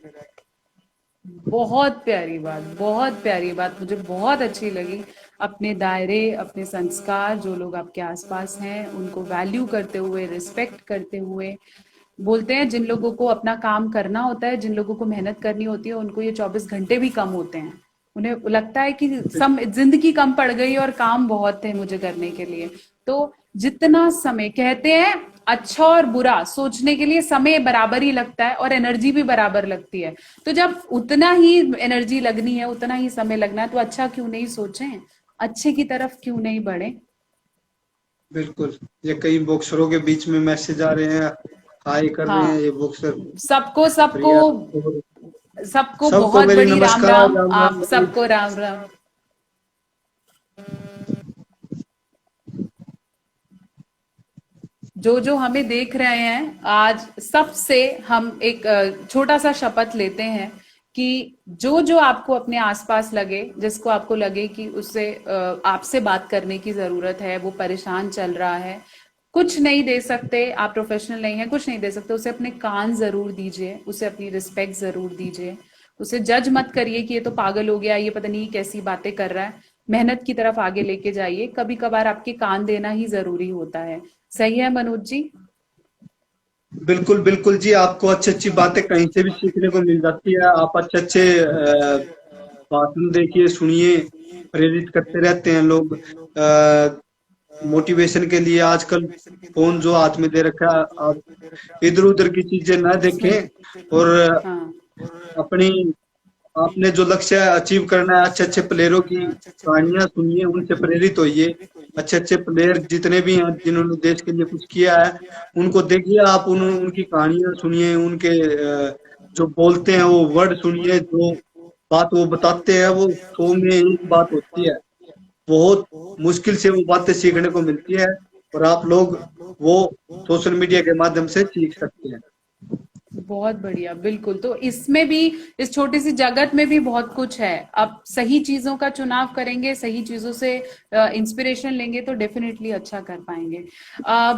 बहुत प्यारी बात, बहुत प्यारी बात, मुझे बहुत अच्छी लगी। अपने दायरे, अपने संस्कार, जो लोग आपके आसपास हैं उनको वैल्यू करते हुए, रिस्पेक्ट करते हुए। बोलते हैं जिन लोगों को अपना काम करना होता है, जिन लोगों को मेहनत करनी होती है, उनको ये 24 घंटे भी कम होते हैं। उन्हें लगता है कि जिंदगी कम पड़ गई और काम बहुत है मुझे करने के लिए। तो जितना समय, कहते हैं अच्छा और बुरा सोचने के लिए समय बराबर ही लगता है और एनर्जी भी बराबर लगती है। तो जब उतना ही एनर्जी लगनी है, उतना ही समय लगना है, तो अच्छा क्यों नहीं सोचें, अच्छे की तरफ क्यों नहीं बढ़े।
बिल्कुल। ये कई बॉक्सरों के बीच में मैसेज आ रहे हैं, हाई कर रहे हैं
हाँ,
ये बॉक्सर।
सबको सबको
प्रिया,
सबको
सबको
बहुत
मेरी
बड़ी राम
नमस्कार।
राम,
राम
आप
राम।
सबको राम राम। जो जो हमें देख रहे हैं, आज सबसे हम एक छोटा सा शपथ लेते हैं कि जो जो आपको अपने आसपास लगे, जिसको आपको लगे कि उससे आपसे बात करने की जरूरत है, वो परेशान चल रहा है, कुछ नहीं दे सकते, आप प्रोफेशनल नहीं है, कुछ नहीं दे सकते, उसे अपने कान जरूर दीजिए, उसे अपनी रिस्पेक्ट जरूर दीजिए। उसे जज मत करिए कि ये तो पागल हो गया, ये पता नहीं कैसी बातें कर रहा है। मेहनत की तरफ आगे लेके जाइए। कभी कभार आपके कान देना ही जरूरी होता है। सही है मनोज जी?
बिल्कुल बिल्कुल जी। आपको अच्छी अच्छी बातें कहीं से भी सीखने को मिल जाती है। आप अच्छे अच्छे भाषण देखिए, सुनिए, प्रेरित करते रहते हैं लोग। मोटिवेशन के लिए आजकल फोन जो हाथ में दे रखा है, आप इधर उधर की चीजें ना देखें और
हाँ
अपनी आपने जो लक्ष्य अचीव करना है, अच्छे अच्छे प्लेयरों की कहानियां सुनिए, उनसे प्रेरित होइए। अच्छे अच्छे प्लेयर जितने भी हैं जिन्होंने देश के लिए कुछ किया है, उनको देखिए आप, उनकी कहानियां सुनिए, उनके जो बोलते हैं वो वर्ड सुनिए, जो बात वो बताते हैं वो 100 में 1 बात होती है। बहुत मुश्किल से वो बातें सीखने को मिलती है और आप लोग वो सोशल मीडिया के माध्यम से सीख सकते हैं।
बहुत बढ़िया, बिल्कुल। तो इसमें भी, इस छोटी सी जगत में भी बहुत कुछ है। अब सही चीजों का चुनाव करेंगे, सही चीजों से इंस्पिरेशन लेंगे तो डेफिनेटली अच्छा कर पाएंगे।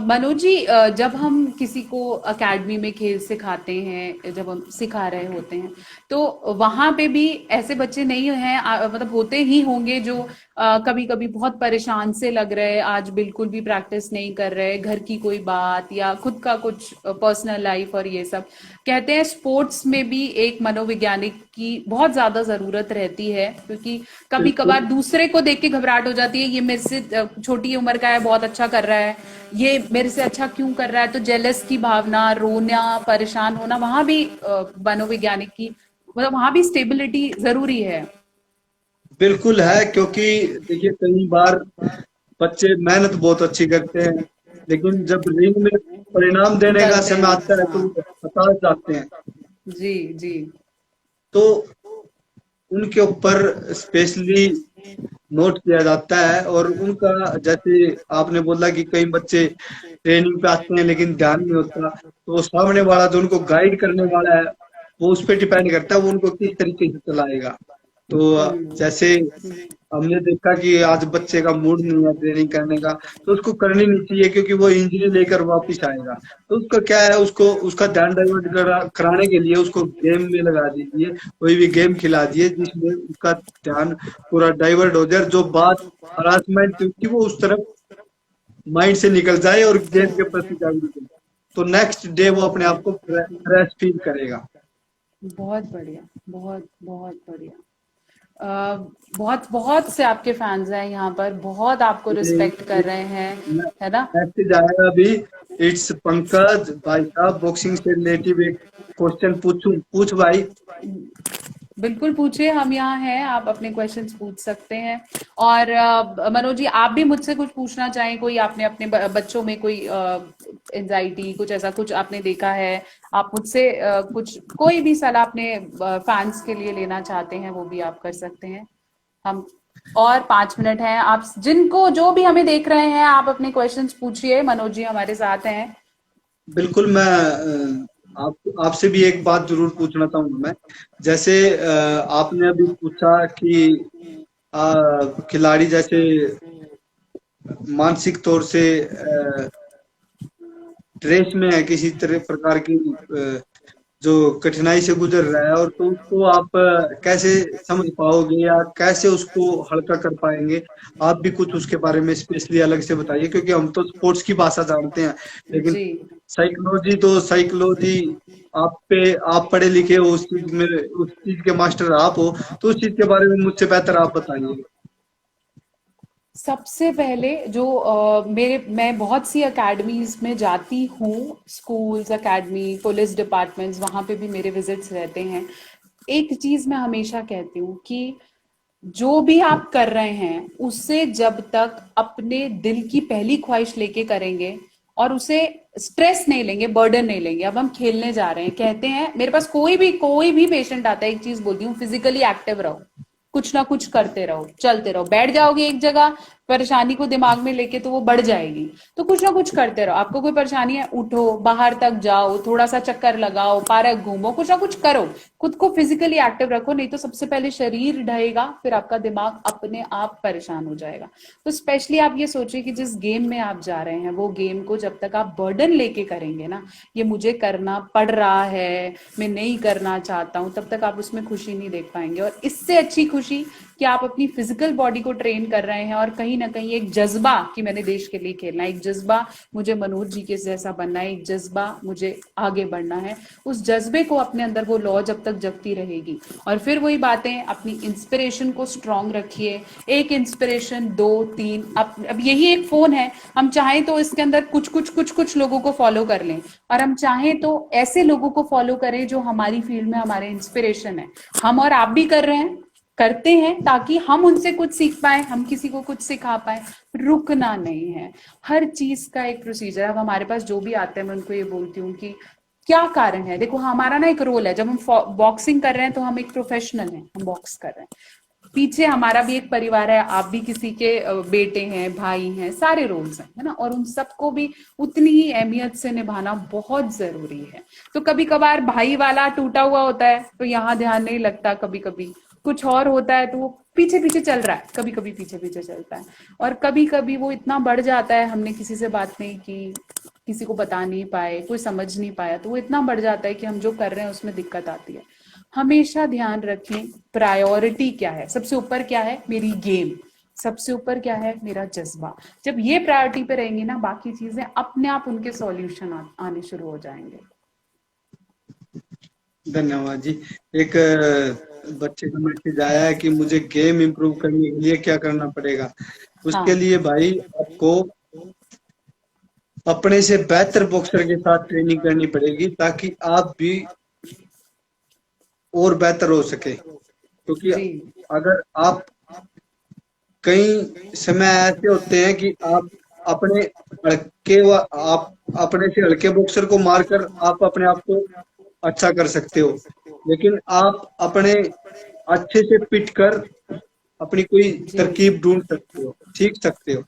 मनोज जी, जब हम किसी को एकेडमी में खेल सिखाते हैं, जब हम सिखा रहे होते हैं, तो वहां पे भी ऐसे बच्चे नहीं हैं, मतलब होते ही होंगे जो कभी कभी बहुत परेशान से लग रहे, आज बिल्कुल भी प्रैक्टिस नहीं कर रहे, घर की कोई बात या खुद का कुछ पर्सनल लाइफ और ये सब। कहते हैं स्पोर्ट्स में भी एक मनोवैज्ञानिक की बहुत ज्यादा जरूरत रहती है, क्योंकि कभी
बिल्कुल
कभार दूसरे को देख के घबराहट हो जाती है, ये मेरे से छोटी उम्र का है, बहुत अच्छा कर रहा है, ये मेरे से अच्छा क्यों कर रहा है, तो जेलस की भावना, रोना, परेशान होना, वहां भी मनोवैज्ञानिक की, मतलब वहां भी स्टेबिलिटी जरूरी है।
बिल्कुल है, क्योंकि देखिए कई बार बच्चे मेहनत बहुत अच्छी करते हैं, लेकिन जब रिंग में परिणाम देने का
उतरते
समय
हैं,
आता है तो
हाँ।
वो हताश जाते हैं।
जी जी।
तो उनके ऊपर स्पेशली नोट किया जाता है, और उनका, जैसे आपने बोला कि कई बच्चे ट्रेनिंग पे आते हैं लेकिन ध्यान नहीं होता, तो सामने वाला जो उनको गाइड करने वाला है वो उस पर डिपेंड करता है वो उनको किस तरीके से चलाएगा। तो
हम्म।
जैसे हमने देखा कि आज बच्चे का मूड नहीं है ट्रेनिंग करने का, तो उसको करनी नहीं चाहिए, क्योंकि वो इंजरी लेकर वापस आएगा। तो उसका क्या है, उसको उसका ध्यान डाइवर्ट कराने के लिए उसको गेम में लगा दीजिए, कोई भी गेम खिला दिए जिसमें उसका ध्यान पूरा डाइवर्ट हो जाए, जो बात हरासमेंट की वो उस तरफ माइंड से निकल जाए और गेम के प्रति जागरूक हो। तो नेक्स्ट डे वो अपने आप को फ्रेश फील करेगा।
बहुत बढ़िया, बहुत बहुत बढ़िया। अ, बहुत बहुत से आपके फैंस हैं यहाँ पर, बहुत आपको रिस्पेक्ट कर रहे हैं, है ना?
मैसेज आया अभी, इट्स पंकज भाई साहब, बॉक्सिंग से रिलेटिव एक क्वेश्चन पूछूं? पूछ भाई।
बिल्कुल पूछिए, हम यहाँ हैं, आप अपने क्वेश्चंस पूछ सकते हैं। और मनोज जी, आप भी मुझसे कुछ पूछना चाहें, कोई आपने अपने बच्चों में कोई एंजाइटी, कुछ ऐसा कुछ आपने देखा है, आप मुझसे कुछ कोई भी सलाह अपने फैंस के लिए लेना चाहते हैं, वो भी आप कर सकते हैं। हम, और 5 मिनट हैं, आप जिनको जो भी हमें देख रहे हैं, आप अपने क्वेश्चंस पूछिए, मनोज जी हमारे साथ हैं।
बिल्कुल, मैं आपसे भी एक बात जरूर पूछना चाहूंगा मैं। जैसे आपने अभी पूछा कि खिलाड़ी जैसे मानसिक तौर से ट्रेस में है, किसी तरह प्रकार की जो कठिनाई से गुजर रहा है, और तो उसको आप कैसे समझ पाओगे या कैसे उसको हल्का कर पाएंगे? आप भी कुछ उसके बारे में स्पेशली अलग से बताइए, क्योंकि हम तो स्पोर्ट्स की भाषा जानते हैं, लेकिन
जी।
साइकोलॉजी तो साइकोलॉजी, आप पढ़े लिखे हो उस चीज में, उस चीज के मास्टर आप हो, तो उस चीज के बारे में मुझसे बेहतर आप बताइए।
सबसे पहले जो मैं बहुत सी एकेडमीज में जाती हूँ, स्कूल्स, एकेडमी, पुलिस डिपार्टमेंट्स, वहां पे भी मेरे विजिट्स रहते हैं। एक चीज मैं हमेशा कहती हूँ कि जो भी आप कर रहे हैं उससे जब तक अपने दिल की पहली ख्वाहिश लेके करेंगे और उसे स्ट्रेस नहीं लेंगे, बर्डन नहीं लेंगे। अब हम खेलने जा रहे हैं, कहते हैं, मेरे पास कोई भी पेशेंट आता है, एक चीज बोलती हूँ, फिजिकली एक्टिव रहो, कुछ ना कुछ करते रहो, चलते रहो। बैठ जाओगे एक जगह परेशानी को दिमाग में लेके तो वो बढ़ जाएगी। तो कुछ ना कुछ करते रहो। आपको कोई परेशानी है, उठो, बाहर तक जाओ, थोड़ा सा चक्कर लगाओ, पार्क घूमो, कुछ ना कुछ करो। खुद को फिजिकली एक्टिव रखो, नहीं तो सबसे पहले शरीर ढहेगा, फिर आपका दिमाग अपने आप परेशान हो जाएगा। तो स्पेशली आप ये सोचिए कि जिस गेम में आप जा रहे हैं, वो गेम को जब तक आप बर्डन लेके करेंगे ना, ये मुझे करना पड़ रहा है, मैं नहीं करना चाहता हूं, तब तक आप उसमें खुशी नहीं देख पाएंगे। और इससे अच्छी खुशी कि आप अपनी फिजिकल बॉडी को ट्रेन कर रहे हैं, और कहीं ना कहीं एक जज्बा कि मैंने देश के लिए खेलना है, एक जज्बा मुझे मनोज जी के जैसा बनना है, एक जज्बा मुझे आगे बढ़ना है, उस जज्बे को अपने अंदर वो लौ जब तक जगती रहेगी। और फिर वही बातें, अपनी इंस्पिरेशन को स्ट्रांग रखिए। एक इंस्पिरेशन, दो, तीन, अब यही एक फोन है, हम चाहें तो इसके अंदर कुछ कुछ कुछ कुछ लोगों को फॉलो कर लें, और हम चाहें तो ऐसे लोगों को फॉलो करें जो हमारी फील्ड में हमारे इंस्पिरेशन है। हम और आप भी कर रहे हैं, करते हैं, ताकि हम उनसे कुछ सीख पाए, हम किसी को कुछ सिखा पाए। रुकना नहीं है, हर चीज का एक प्रोसीजर है। अब हमारे पास जो भी आते हैं, मैं उनको ये बोलती हूँ कि क्या कारण है। देखो, हमारा ना एक रोल है, जब हम बॉक्सिंग कर रहे हैं तो हम एक प्रोफेशनल हैं, हम बॉक्स कर रहे हैं। पीछे हमारा भी एक परिवार है, आप भी किसी के बेटे हैं, भाई हैं, सारे रोल्स हैं, है ना, और उन सबको भी उतनी ही अहमियत से निभाना बहुत जरूरी है। तो कभी कभार भाई वाला टूटा हुआ होता है तो यहाँ ध्यान नहीं लगता, कभी कभी कुछ और होता है तो वो पीछे पीछे चल रहा है, कभी कभी पीछे पीछे चलता है, और कभी कभी वो इतना बढ़ जाता है, हमने किसी से बात नहीं की, किसी को बता नहीं पाए, कोई समझ नहीं पाया, तो वो इतना बढ़ जाता है कि हम जो कर रहे हैं उसमें दिक्कत आती है। हमेशा ध्यान रखें प्रायोरिटी क्या है, सबसे ऊपर क्या है, मेरी गेम, सबसे ऊपर क्या है, मेरा जज्बा। जब ये प्रायोरिटी पे रहेंगे ना, बाकी चीजें अपने आप उनके सॉल्यूशन आने शुरू हो जाएंगे।
धन्यवाद जी। एक बच्चे का मैसेज आया है कि मुझे गेम इंप्रूव करने के लिए क्या करना पड़ेगा। उसके
हाँ
लिए भाई आपको अपने से बेहतर बॉक्सर के साथ ट्रेनिंग करनी पड़ेगी, ताकि आप भी और बेहतर हो सके। क्योंकि
जी
अगर आप, कई समय ऐसे होते हैं कि आप अपने हल्के व आप अपने से हल्के बॉक्सर को मारकर आप अपने आप को अच्छा कर सकते हो, लेकिन आप अपने अच्छे से पिट कर अपनी कोई
जी
तरकीब ढूंढ सकते हो, सीख सकते हो।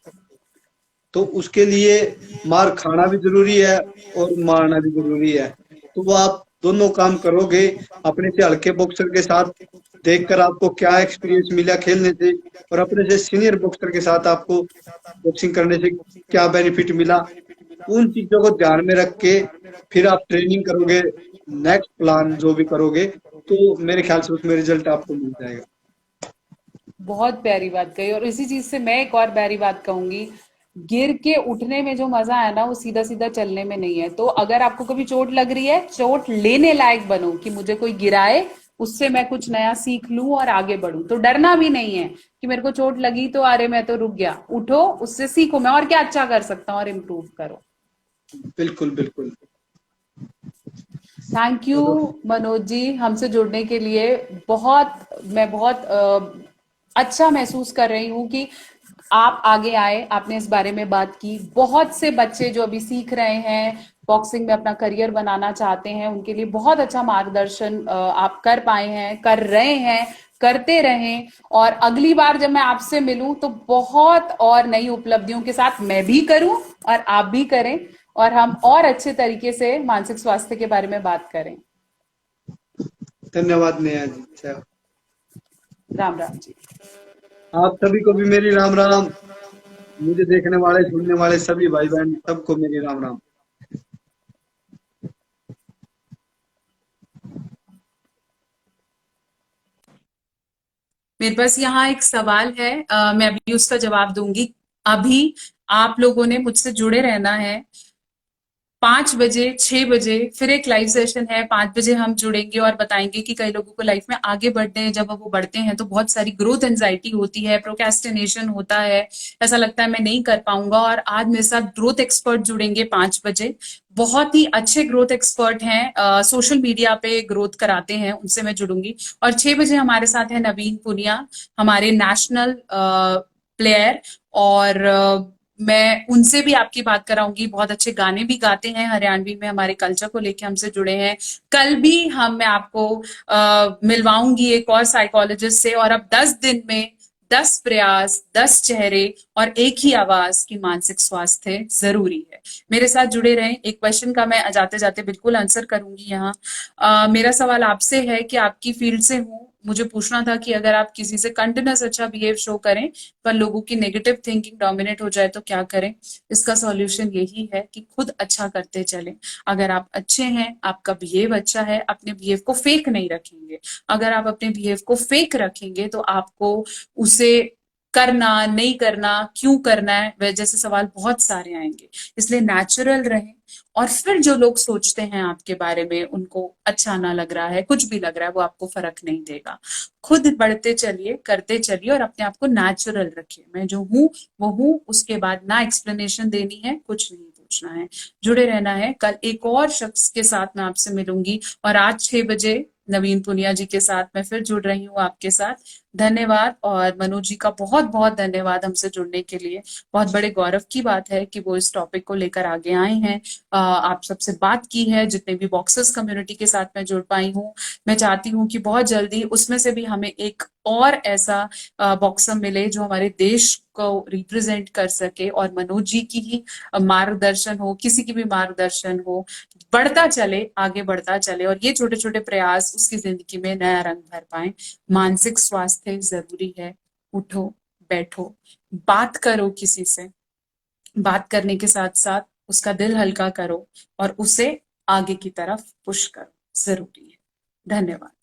तो उसके लिए मार खाना भी जरूरी है और मारना भी जरूरी है। तो वो आप दोनों काम करोगे अपने से हल्के बॉक्सर के साथ, देखकर आपको क्या एक्सपीरियंस मिला खेलने से, और अपने से सीनियर बॉक्सर के साथ आपको बॉक्सिंग करने से क्या बेनिफिट मिला, उन चीजों को ध्यान में रख के फिर आप ट्रेनिंग करोगे, नेक्स्ट प्लान जो भी करोगे, तो मेरे ख्याल से उसमें रिजल्ट आपको मिल जाएगा।
बहुत प्यारी बात कही, और इसी चीज से मैं एक और प्यारी बात कहूंगी, गिर के उठने में जो मजा है ना, वो सीधा सीधा चलने में नहीं है। तो अगर आपको कभी चोट लग रही है, चोट लेने लायक बनो कि मुझे कोई गिराए, उससे मैं कुछ नया सीख लूं और आगे बढ़ूं। तो डरना भी नहीं है कि मेरे को चोट लगी तो अरे मैं तो रुक गया, उठो, उससे सीखो मैं और क्या अच्छा कर सकता हूँ और इम्प्रूव करो।
बिल्कुल बिल्कुल।
थैंक यू
चलो,
मनोज जी हमसे जुड़ने के लिए। मैं बहुत अच्छा महसूस कर रही हूँ कि आप आगे आए, आपने इस बारे में बात की। बहुत से बच्चे जो अभी सीख रहे हैं, बॉक्सिंग में अपना करियर बनाना चाहते हैं, उनके लिए बहुत अच्छा मार्गदर्शन आप कर पाए हैं, कर रहे हैं, करते रहें। और अगली बार जब मैं आपसे मिलूं तो बहुत और नई उपलब्धियों के साथ मैं भी करूं और आप भी करें, और हम और अच्छे तरीके से मानसिक स्वास्थ्य के बारे में बात करें।
धन्यवाद नेहा जी। अच्छा,
राम राम जी।
आप सभी को भी मेरी राम राम। मुझे देखने वाले सुनने वाले सभी भाई बहन सबको मेरी राम राम।
मेरे पास यहाँ एक सवाल है, मैं अभी उसका जवाब दूंगी। अभी आप लोगों ने मुझसे जुड़े रहना है। 5 बजे, 6 बजे फिर एक लाइव सेशन है, 5 बजे हम जुड़ेंगे और बताएंगे कि कई लोगों को लाइफ में आगे बढ़ते हैं, जब वो बढ़ते हैं तो बहुत सारी ग्रोथ एंजाइटी होती है, प्रोक्रेस्टिनेशन होता है, ऐसा लगता है मैं नहीं कर पाऊंगा। और आज मेरे साथ ग्रोथ एक्सपर्ट जुड़ेंगे 5 बजे। बहुत ही अच्छे ग्रोथ एक्सपर्ट हैं, सोशल मीडिया पे ग्रोथ कराते हैं, उनसे मैं जुड़ूंगी। और 6 बजे हमारे साथ है नवीन पुनिया, हमारे नेशनल प्लेयर, और मैं उनसे भी आपकी बात कराऊंगी। बहुत अच्छे गाने भी गाते हैं, हरियाणवी में हमारे कल्चर को लेके हमसे जुड़े हैं। कल भी मैं आपको मिलवाऊंगी एक और साइकोलॉजिस्ट से। और अब 10 दिन में 10 प्रयास, 10 चेहरे और एक ही आवाज की मानसिक स्वास्थ्य जरूरी है। मेरे साथ जुड़े रहें। एक क्वेश्चन का मैं जाते जाते बिल्कुल आंसर करूंगी यहाँ। मेरा सवाल आपसे है कि आपकी फील्ड से हूँ, मुझे पूछना था कि अगर आप किसी से कंटिन्यूस अच्छा बिहेव शो करें पर लोगों की नेगेटिव थिंकिंग डोमिनेट हो जाए तो क्या करें। इसका सॉल्यूशन यही है कि खुद अच्छा करते चलें। अगर आप अच्छे हैं, आपका बिहेव अच्छा है, अपने बिहेव को फेक नहीं रखेंगे। अगर आप अपने बिहेव को फेक रखेंगे तो आपको उसे करना, नहीं करना, क्यों करना है, वह जैसे सवाल बहुत सारे आएंगे। इसलिए नेचुरल रहें। और फिर जो लोग सोचते हैं आपके बारे में, उनको अच्छा ना लग रहा है, कुछ भी लग रहा है, वो आपको फर्क नहीं देगा। खुद बढ़ते चलिए, करते चलिए और अपने आप को नेचुरल रखिए। मैं जो हूँ वो हूँ, उसके बाद ना एक्सप्लेनेशन देनी है, कुछ नहीं पूछना है, जुड़े रहना है। कल एक और शख्स के साथ मैं आपसे मिलूंगी, और आज 6 बजे नवीन पुनिया जी के साथ मैं फिर जुड़ रही हूँ आपके साथ। धन्यवाद। और मनु जी का बहुत बहुत धन्यवाद हमसे जुड़ने के लिए। बहुत बड़े गौरव की बात है कि वो इस टॉपिक को लेकर आगे आए हैं। आप सबसे बात की है, जितने भी बॉक्सर्स कम्युनिटी के साथ मैं जुड़ पाई हूँ। मैं चाहती हूँ कि बहुत जल्दी उसमें से भी हमें एक और ऐसा बॉक्सर मिले जो हमारे देश को रिप्रेजेंट कर सके, और मनोज जी की ही मार्गदर्शन हो, किसी की भी मार्गदर्शन हो, बढ़ता चले, आगे बढ़ता चले, और ये छोटे छोटे प्रयास उसकी जिंदगी में नया रंग भर पाए। मानसिक स्वास्थ्य जरूरी है। उठो, बैठो, बात करो किसी से। बात करने के साथ साथ उसका दिल हल्का करो और उसे आगे की तरफ पुश करो, जरूरी है। धन्यवाद।